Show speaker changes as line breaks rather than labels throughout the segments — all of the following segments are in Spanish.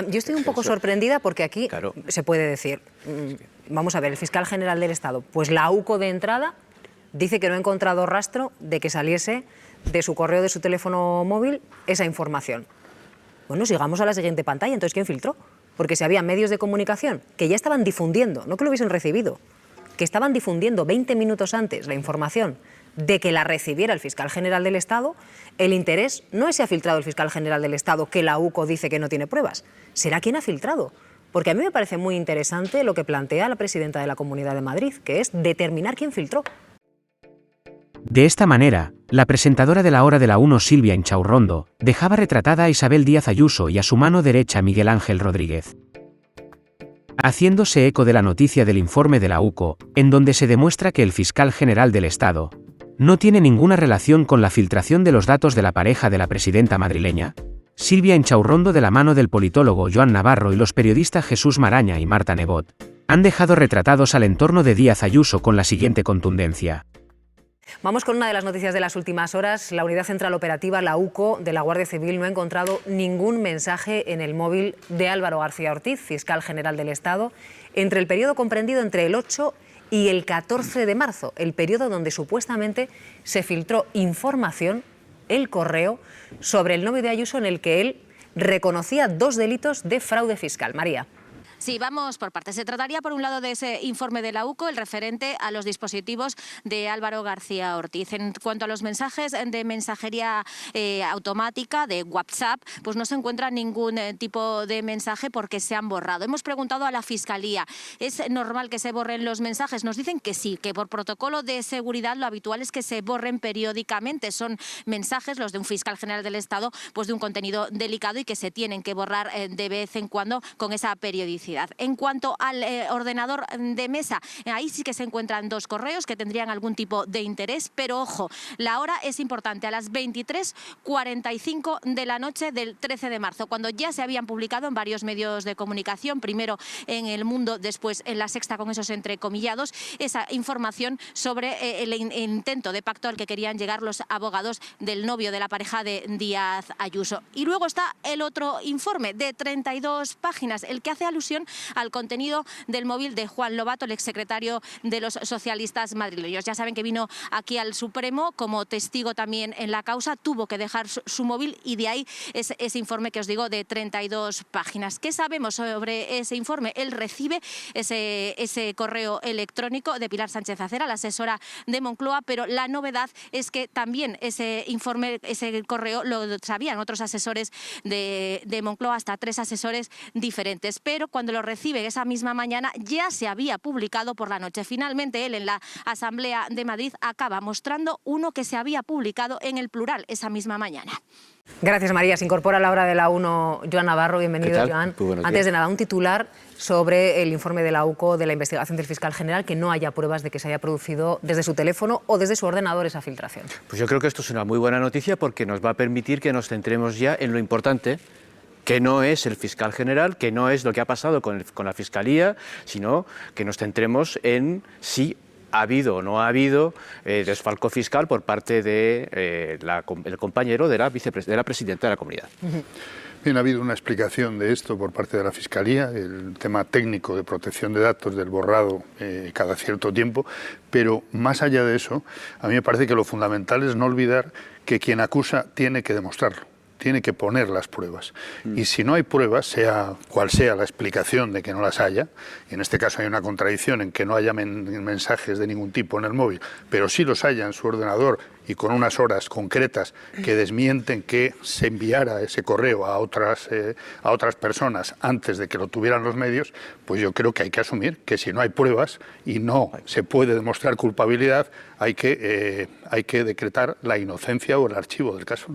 Yo estoy un poco sorprendida porque aquí
Claro.
se puede decir, vamos a ver, el fiscal general del Estado, pues la AUCO de entrada dice que no ha encontrado rastro de que saliese de su correo, de su teléfono móvil, esa información. Bueno, sigamos a la siguiente pantalla. Entonces, ¿quién filtró? Porque si había medios de comunicación que ya estaban difundiendo, no que lo hubiesen recibido, que estaban difundiendo 20 minutos antes la información de que la recibiera el fiscal general del Estado, el interés no es si ha filtrado el fiscal general del Estado, que la AUCO dice que no tiene pruebas, será quién ha filtrado. Porque a mí me parece muy interesante lo que plantea la presidenta de la Comunidad de Madrid, que es determinar quién filtró.
De esta manera, la presentadora de la Hora de la 1, Silvia Inchaurrondo, dejaba retratada a Isabel Díaz Ayuso y a su mano derecha Miguel Ángel Rodríguez. Haciéndose eco de la noticia del informe de la UCO, en donde se demuestra que el fiscal general del Estado no tiene ninguna relación con la filtración de los datos de la pareja de la presidenta madrileña, Silvia Inchaurrondo, de la mano del politólogo Joan Navarro y los periodistas Jesús Maraña y Marta Nebot, han dejado retratados al entorno de Díaz Ayuso con la siguiente contundencia.
Vamos con una de las noticias de las últimas horas. La Unidad Central Operativa, la UCO, de la Guardia Civil, no ha encontrado ningún mensaje en el móvil de Álvaro García Ortiz, fiscal general del Estado, entre el periodo comprendido entre el 8 y el 14 de marzo, el periodo donde supuestamente se filtró información, el correo, sobre el novio de Ayuso, en el que él reconocía 2 delitos de fraude fiscal. María.
Sí, vamos por partes. Se trataría, por un lado, de ese informe de la UCO, el referente a los dispositivos de Álvaro García Ortiz. En cuanto a los mensajes de mensajería automática, de WhatsApp, pues no se encuentra ningún tipo de mensaje porque se han borrado. Hemos preguntado a la Fiscalía, ¿es normal que se borren los mensajes? Nos dicen que sí, que por protocolo de seguridad lo habitual es que se borren periódicamente. Son mensajes, los de un fiscal general del Estado, pues de un contenido delicado y que se tienen que borrar de vez en cuando con esa periodicidad. En cuanto al ordenador de mesa, ahí sí que se encuentran 2 correos que tendrían algún tipo de interés, pero ojo, la hora es importante, a las 23:45 de la noche del 13 de marzo, cuando ya se habían publicado en varios medios de comunicación, primero en El Mundo, después en La Sexta, con esos entrecomillados, esa información sobre el intento de pacto al que querían llegar los abogados del novio de la pareja de Díaz Ayuso. Y luego está el otro informe de 32 páginas, el que hace alusión al contenido del móvil de Juan Lobato, el exsecretario de los socialistas madrileños. Ya saben que vino aquí al Supremo como testigo también en la causa, tuvo que dejar su móvil y de ahí ese informe que os digo de 32 páginas. ¿Qué sabemos sobre ese informe? Él recibe ese correo electrónico de Pilar Sánchez Acera, la asesora de Moncloa, pero la novedad es que también ese informe, ese correo lo sabían otros asesores de Moncloa, hasta 3 asesores diferentes, pero cuando lo recibe esa misma mañana ya se había publicado por la noche. Finalmente él en la Asamblea de Madrid acaba mostrando uno que se había publicado en El Plural esa misma mañana.
Gracias, María. Se incorpora a la Hora de la 1 Joan Navarro. Bienvenido, Joan. Antes de nada, un titular sobre el informe de la UCO, de la investigación del fiscal general, que no haya pruebas de que se haya producido desde su teléfono o desde su ordenador esa filtración.
Pues yo creo que esto es una muy buena noticia porque nos va a permitir que nos centremos ya en lo importante, que no es el fiscal general, que no es lo que ha pasado con la Fiscalía, sino que nos centremos en si ha habido o no ha habido desfalco fiscal por parte del compañero de la presidenta de la Comunidad.
Bien, ha habido una explicación de esto por parte de la Fiscalía, el tema técnico de protección de datos del borrado cada cierto tiempo, pero más allá de eso, a mí me parece que lo fundamental es no olvidar que quien acusa tiene que demostrarlo. Tiene que poner las pruebas. Y si no hay pruebas, sea cual sea la explicación de que no las haya, y en este caso hay una contradicción en que no haya mensajes de ningún tipo en el móvil, pero sí los haya en su ordenador y con unas horas concretas que desmienten que se enviara ese correo a otras personas antes de que lo tuvieran los medios, pues yo creo que hay que asumir que si no hay pruebas y no se puede demostrar culpabilidad, hay que decretar la inocencia o el archivo del caso.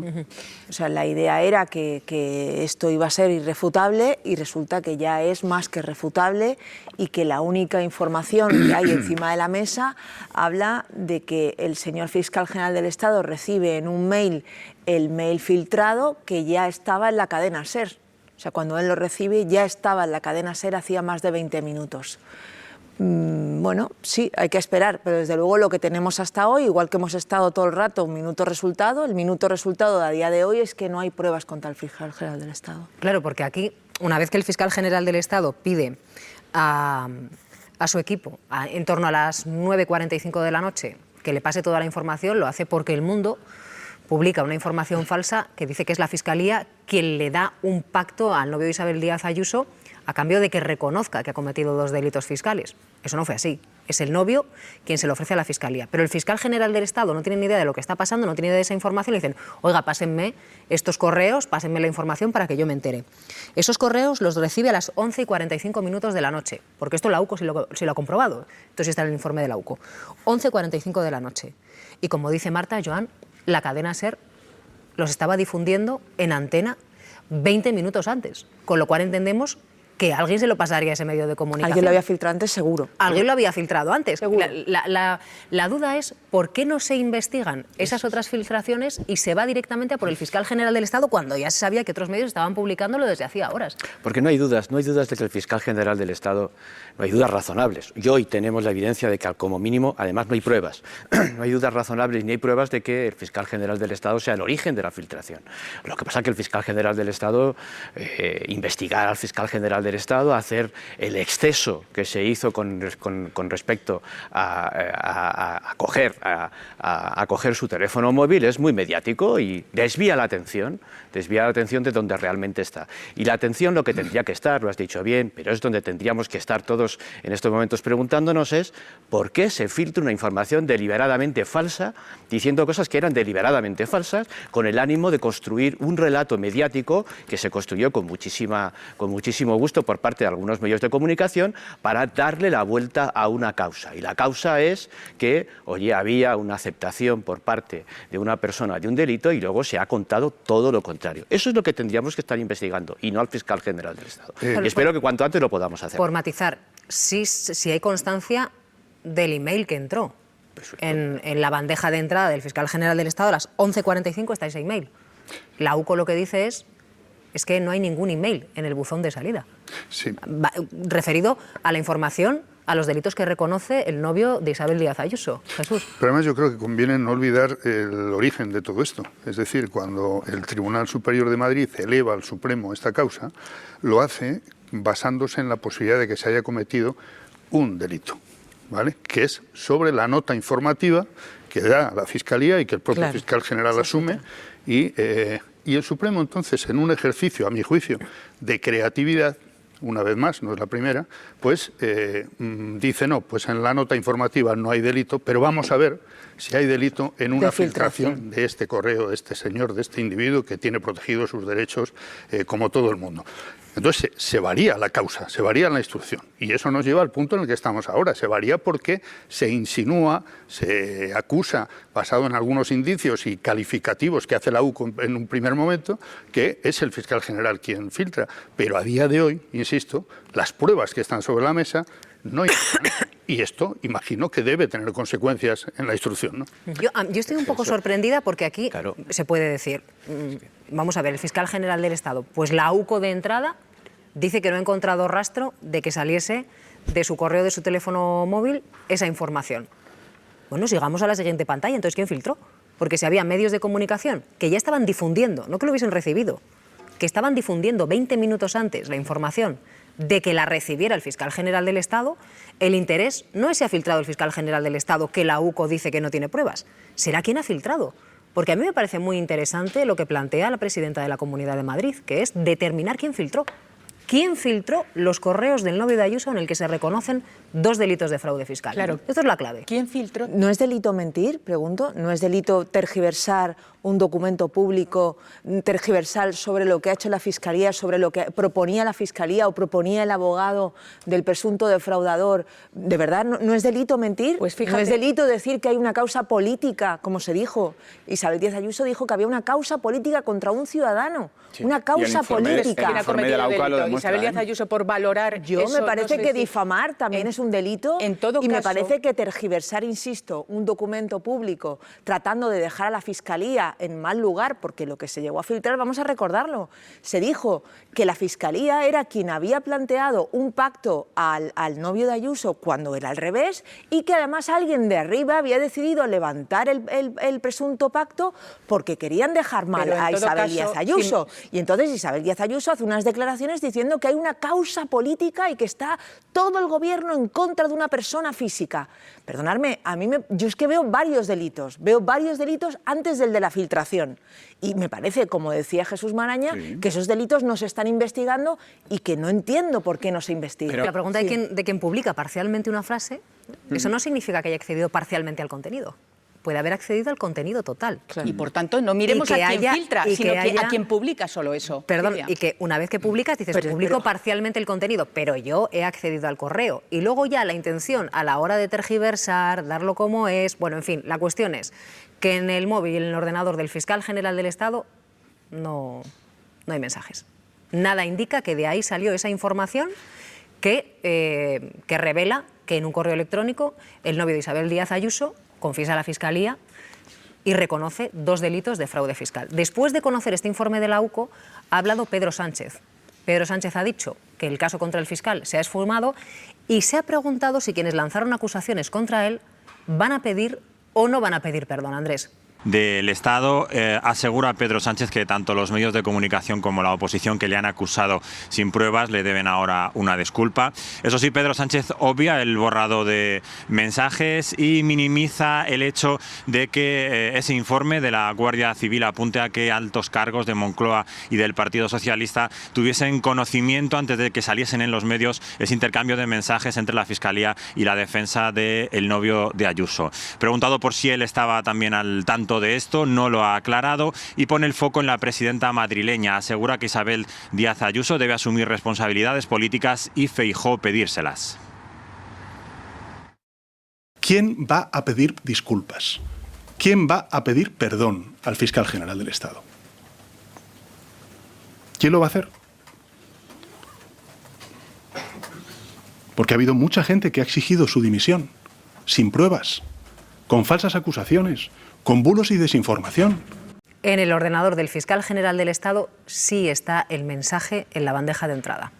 O sea, la idea era que esto iba a ser irrefutable y resulta que ya es más que refutable y que la única información que hay encima de la mesa habla de que el señor fiscal general del Estado recibe en un mail el mail filtrado que ya estaba en la cadena SER. O sea, cuando él lo recibe ya estaba en la cadena SER hacía más de 20 minutos. Bueno, sí, hay que esperar, pero desde luego lo que tenemos hasta hoy, igual que hemos estado todo el rato, un minuto resultado, el minuto resultado a día de hoy es que no hay pruebas contra el fiscal general del Estado.
Claro, porque aquí una vez que el fiscal general del Estado pide a su equipo, en torno a las 9:45 de la noche, que le pase toda la información, lo hace porque El Mundo publica una información falsa que dice que es la Fiscalía quien le da un pacto al novio de Isabel Díaz Ayuso a cambio de que reconozca que ha cometido 2 delitos fiscales. Eso no fue así. Es el novio quien se lo ofrece a la Fiscalía. Pero el fiscal general del Estado no tiene ni idea de lo que está pasando, no tiene idea de esa información, y dicen, oiga, pásenme estos correos, pásenme la información para que yo me entere. Esos correos los recibe a las 11:45 de la noche, porque esto la UCO sí lo ha comprobado. Entonces está en el informe de la UCO. 11:45 de la noche. Y como dice Marta, Joan, la cadena SER los estaba difundiendo en antena 20 minutos antes, con lo cual entendemos que alguien se lo pasaría a ese medio de comunicación.
Alguien lo había filtrado antes, seguro.
Alguien lo había filtrado antes.
Seguro.
La duda es por qué no se investigan esas otras filtraciones y se va directamente a por el fiscal general del Estado cuando ya se sabía que otros medios estaban publicándolo desde hacía horas.
Porque no hay dudas de que el fiscal general del Estado, no hay dudas razonables. Y hoy tenemos la evidencia de que como mínimo, además no hay pruebas, no hay dudas razonables ni hay pruebas de que el fiscal general del Estado sea el origen de la filtración. Lo que pasa es que el fiscal general del Estado, investigar al fiscal general del Estado, hacer el exceso que se hizo con respecto a coger su teléfono móvil es muy mediático y desvía la atención de donde realmente está. Y la atención, lo que tendría que estar, lo has dicho bien, pero es donde tendríamos que estar todos en estos momentos preguntándonos es por qué se filtra una información deliberadamente falsa, diciendo cosas que eran deliberadamente falsas, con el ánimo de construir un relato mediático que se construyó con muchísimo gusto por parte de algunos medios de comunicación para darle la vuelta a una causa. Y la causa es que, oye, había una aceptación por parte de una persona de un delito y luego se ha contado todo lo contrario. Eso es lo que tendríamos que estar investigando y no al fiscal general del Estado. Y espero que cuanto antes lo podamos hacer.
Por matizar, si hay constancia del email que entró. En la bandeja de entrada del fiscal general del Estado a las 11:45 está ese email. La UCO lo que dice es que no hay ningún email en el buzón de salida.
Sí.
Referido a la información, a los delitos que reconoce el novio de Isabel Díaz Ayuso. Jesús.
Pero además yo creo que conviene no olvidar el origen de todo esto. Es decir, cuando el Tribunal Superior de Madrid eleva al Supremo esta causa, lo hace basándose en la posibilidad de que se haya cometido un delito, ¿vale? Que es sobre la nota informativa que da la Fiscalía y que el propio fiscal general asume y el Supremo entonces, en un ejercicio, a mi juicio, de creatividad, una vez más, no es la primera, pues dice, no, pues en la nota informativa no hay delito, pero vamos a ver si hay delito en una filtración de este correo, de este señor, de este individuo que tiene protegidos sus derechos como todo el mundo. Entonces se varía la causa, se varía la instrucción y eso nos lleva al punto en el que estamos ahora. Se varía porque se insinúa, se acusa, basado en algunos indicios y calificativos que hace la UCO en un primer momento, que es el fiscal general quien filtra. Pero a día de hoy, insisto, las pruebas que están sobre la mesa no están. Y esto, imagino que debe tener consecuencias en la instrucción, ¿no?
Yo estoy un poco sorprendida porque aquí se puede decir, vamos a ver, el fiscal general del Estado, pues la UCO de entrada dice que no ha encontrado rastro de que saliese de su correo, de su teléfono móvil, esa información. Bueno, sigamos a la siguiente pantalla. Entonces, ¿quién filtró? Porque si había medios de comunicación que ya estaban difundiendo, no que lo hubiesen recibido, que estaban difundiendo 20 minutos antes la información de que la recibiera el fiscal general del Estado, el interés no es si ha filtrado el fiscal general del Estado, que la UCO dice que no tiene pruebas, será quién ha filtrado. Porque a mí me parece muy interesante lo que plantea la presidenta de la Comunidad de Madrid, que es determinar quién filtró. ¿Quién filtró los correos del novio de Ayuso en el que se reconocen 2 delitos de fraude fiscal?
Claro.
Esto es la clave.
¿Quién filtró? ¿No es delito mentir, pregunto? ¿No es delito tergiversar un documento público, tergiversar sobre lo que ha hecho la Fiscalía, sobre lo que proponía la Fiscalía o proponía el abogado del presunto defraudador? ¿De verdad no es delito mentir? Pues fíjate. ¿No es delito decir que hay una causa política, como se dijo? Isabel Díaz Ayuso dijo que había una causa política contra un ciudadano. Sí. Una causa política.
¿Quién ha cometido el delito? Isabel Díaz Ayuso por valorar.
Yo me parece que difamar también es un delito.
En todo
y
caso,
me parece que tergiversar, insisto, un documento público tratando de dejar a la Fiscalía en mal lugar, porque lo que se llegó a filtrar, vamos a recordarlo, se dijo que la Fiscalía era quien había planteado un pacto al novio de Ayuso cuando era al revés y que además alguien de arriba había decidido levantar el presunto pacto porque querían dejar mal a Isabel Díaz Ayuso. Y entonces Isabel Díaz Ayuso hace unas declaraciones diciendo diciendo que hay una causa política y que está todo el gobierno en contra de una persona física. Perdonadme, yo es que veo varios delitos antes del de la filtración. Y me parece, como decía Jesús Maraña, que esos delitos no se están investigando y que no entiendo por qué no se investigan.
Pero la pregunta de quien publica parcialmente una frase, eso no significa que haya accedido parcialmente al contenido. Puede haber accedido al contenido total.
Y por tanto, no miremos a quien filtra, sino a quien publica solo eso.
Perdón, y que una vez que publicas dices, publico parcialmente el contenido, pero yo he accedido al correo. Y luego ya la intención a la hora de tergiversar, darlo como es, bueno, en fin, la cuestión es que en el móvil y en el ordenador del fiscal general del Estado no hay mensajes. Nada indica que de ahí salió esa información que revela que en un correo electrónico el novio de Isabel Díaz Ayuso confiesa a la Fiscalía y reconoce 2 delitos de fraude fiscal. Después de conocer este informe de la UCO, ha hablado Pedro Sánchez. Pedro Sánchez ha dicho que el caso contra el fiscal se ha esfumado y se ha preguntado si quienes lanzaron acusaciones contra él van a pedir o no van a pedir perdón. Andrés.
Del Estado, asegura Pedro Sánchez que tanto los medios de comunicación como la oposición que le han acusado sin pruebas le deben ahora una disculpa. Eso sí, Pedro Sánchez obvia el borrado de mensajes y minimiza el hecho de que ese informe de la Guardia Civil apunte a que altos cargos de Moncloa y del Partido Socialista tuviesen conocimiento antes de que saliesen en los medios ese intercambio de mensajes entre la Fiscalía y la defensa del novio de Ayuso. Preguntado por si él estaba también al tanto de esto, no lo ha aclarado y pone el foco en la presidenta madrileña. Asegura que Isabel Díaz Ayuso debe asumir responsabilidades políticas y Feijóo pedírselas.
¿Quién va a pedir disculpas? ¿Quién va a pedir perdón al fiscal general del Estado? ¿Quién lo va a hacer? Porque ha habido mucha gente que ha exigido su dimisión, sin pruebas, con falsas acusaciones, con bulos y desinformación.
En el ordenador del fiscal general del Estado sí está el mensaje en la bandeja de entrada.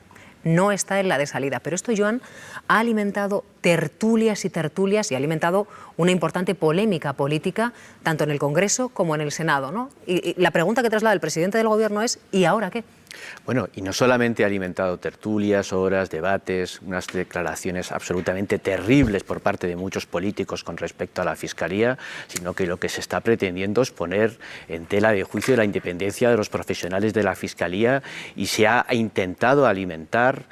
No está en la de salida. Pero esto, Joan, ha alimentado tertulias y tertulias y ha alimentado una importante polémica política tanto en el Congreso como en el Senado, ¿no? Y la pregunta que traslada el presidente del Gobierno es ¿y ahora qué?
Bueno, y no solamente ha alimentado tertulias, horas, debates, unas declaraciones absolutamente terribles por parte de muchos políticos con respecto a la Fiscalía, sino que lo que se está pretendiendo es poner en tela de juicio la independencia de los profesionales de la Fiscalía y se ha intentado alimentar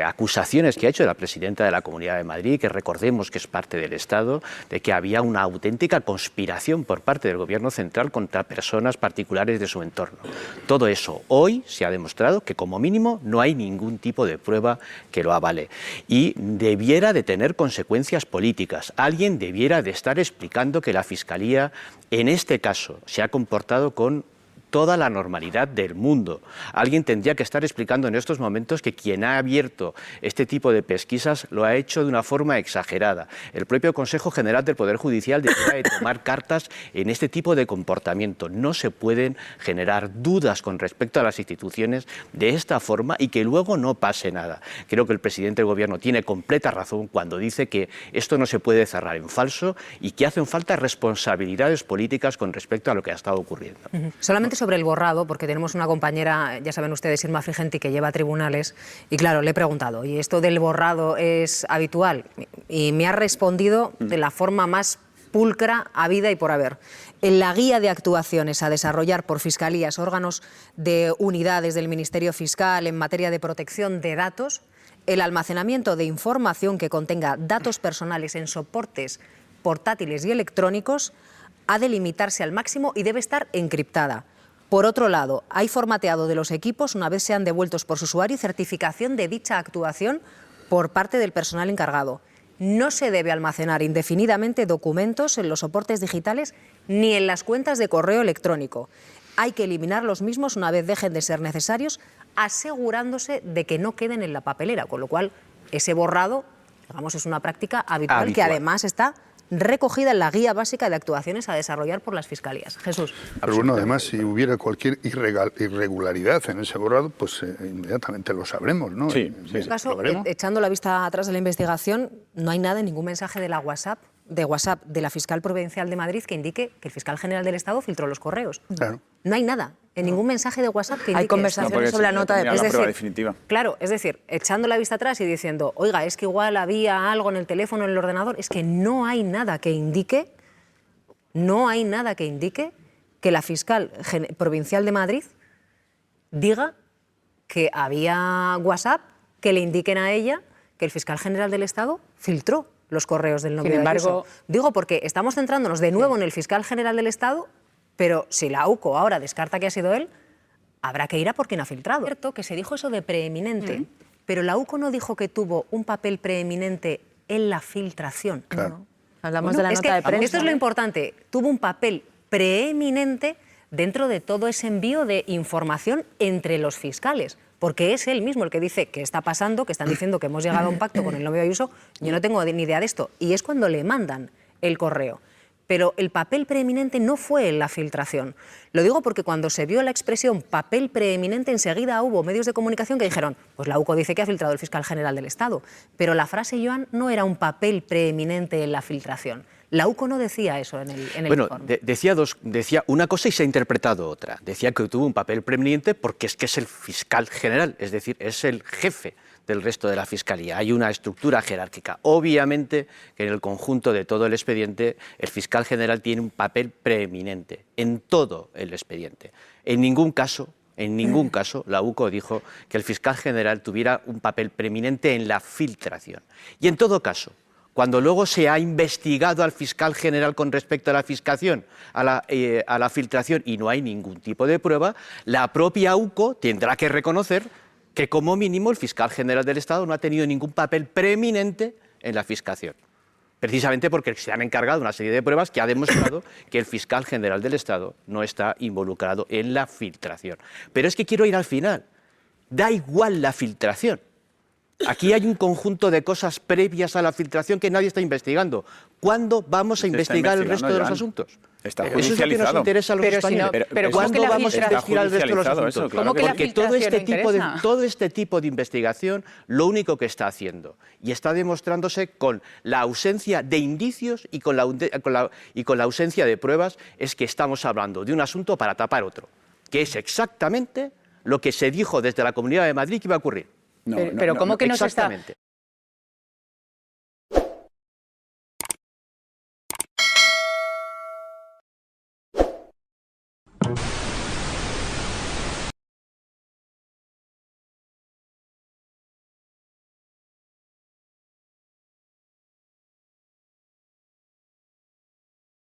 acusaciones que ha hecho la presidenta de la Comunidad de Madrid, que recordemos que es parte del Estado, de que había una auténtica conspiración por parte del Gobierno central contra personas particulares de su entorno. Todo eso hoy se ha demostrado que como mínimo no hay ningún tipo de prueba que lo avale y debiera de tener consecuencias políticas. Alguien debiera de estar explicando que la Fiscalía en este caso se ha comportado con toda la normalidad del mundo. Alguien tendría que estar explicando en estos momentos que quien ha abierto este tipo de pesquisas lo ha hecho de una forma exagerada. El propio Consejo General del Poder Judicial debería de tomar cartas en este tipo de comportamiento. No se pueden generar dudas con respecto a las instituciones de esta forma y que luego no pase nada. Creo que el presidente del Gobierno tiene completa razón cuando dice que esto no se puede cerrar en falso y que hacen falta responsabilidades políticas con respecto a lo que ha estado ocurriendo.
Solamente sobre el borrado, porque tenemos una compañera, ya saben ustedes, Irma Frigenti, que lleva tribunales, y claro, le he preguntado, ¿y esto del borrado es habitual? Y me ha respondido de la forma más pulcra, habida y por haber. En la guía de actuaciones a desarrollar por fiscalías, órganos de unidades del Ministerio Fiscal en materia de protección de datos, el almacenamiento de información que contenga datos personales en soportes portátiles y electrónicos ha de limitarse al máximo y debe estar encriptada. Por otro lado, hay formateado de los equipos una vez sean devueltos por su usuario y certificación de dicha actuación por parte del personal encargado. No se debe almacenar indefinidamente documentos en los soportes digitales ni en las cuentas de correo electrónico. Hay que eliminar los mismos una vez dejen de ser necesarios, asegurándose de que no queden en la papelera, con lo cual ese borrado, digamos, es una práctica habitual. Que además está recogida en la guía básica de actuaciones a desarrollar por las fiscalías. Jesús.
Pero bueno, además, si hubiera cualquier irregularidad en ese borrado, pues inmediatamente lo sabremos, ¿no?
Sí, en este caso, echando la vista atrás de la investigación, no hay nada, ningún mensaje de WhatsApp de la fiscal provincial de Madrid que indique que el fiscal general del Estado filtró los correos.
Claro.
No hay nada. En ningún mensaje de WhatsApp que indique
Hay conversaciones sobre la nota de
es
prensa.
decir, claro, es decir, echando la vista atrás y diciendo, oiga, es que igual había algo en el teléfono, en el ordenador, es que no hay nada que indique, que la fiscal provincial de Madrid diga que había WhatsApp que le indiquen a ella que el fiscal general del Estado filtró los correos del novio de Ayuso. Digo, porque estamos centrándonos de nuevo en el fiscal general del Estado, pero si la AUCO ahora descarta que ha sido él, habrá que ir a por quien ha filtrado. Es cierto que se dijo eso de preeminente, pero la AUCO no dijo que tuvo un papel preeminente en la filtración.
Claro.
Hablamos de la nota de prensa.
Esto es lo importante. Tuvo un papel preeminente dentro de todo ese envío de información entre los fiscales, porque es él mismo el que dice qué está pasando, que están diciendo que hemos llegado a un pacto con el novio de Ayuso. Yo no tengo ni idea de esto. Y es cuando le mandan el correo. Pero el papel preeminente no fue en la filtración. Lo digo porque cuando se vio la expresión papel preeminente, enseguida hubo medios de comunicación que dijeron, pues la UCO dice que ha filtrado el fiscal general del Estado. Pero la frase, Joan, no era un papel preeminente en la filtración. La UCO no decía eso en el informe.
Decía una cosa y se ha interpretado otra. Decía que tuvo un papel preeminente porque es que es el fiscal general, es decir, es el jefe del resto de la Fiscalía. Hay una estructura jerárquica. Obviamente que en el conjunto de todo el expediente el fiscal general tiene un papel preeminente en todo el expediente. En ningún caso, la UCO dijo que el fiscal general tuviera un papel preeminente en la filtración. Y en todo caso, cuando luego se ha investigado al fiscal general con respecto a la fiscalización, a la filtración, y no hay ningún tipo de prueba, la propia UCO tendrá que reconocer que como mínimo el fiscal general del Estado no ha tenido ningún papel preeminente en la fiscalización. Precisamente porque se han encargado una serie de pruebas que ha demostrado que el fiscal general del Estado no está involucrado en la filtración. Pero es que quiero ir al final. Da igual la filtración. Aquí hay un conjunto de cosas previas a la filtración que nadie está investigando. ¿Cuándo vamos a investigar el resto de los asuntos?
Está
Eso es lo que nos interesa a los españoles. ¿Cuándo vamos a investigar el resto de los asuntos? Porque todo este tipo de investigación lo único que está haciendo y está demostrándose con la ausencia de indicios y con la ausencia de pruebas es que estamos hablando de un asunto para tapar otro, que es exactamente lo que se dijo desde la Comunidad de Madrid que iba a ocurrir.
Pero ¿cómo que no se está...?
Exactamente.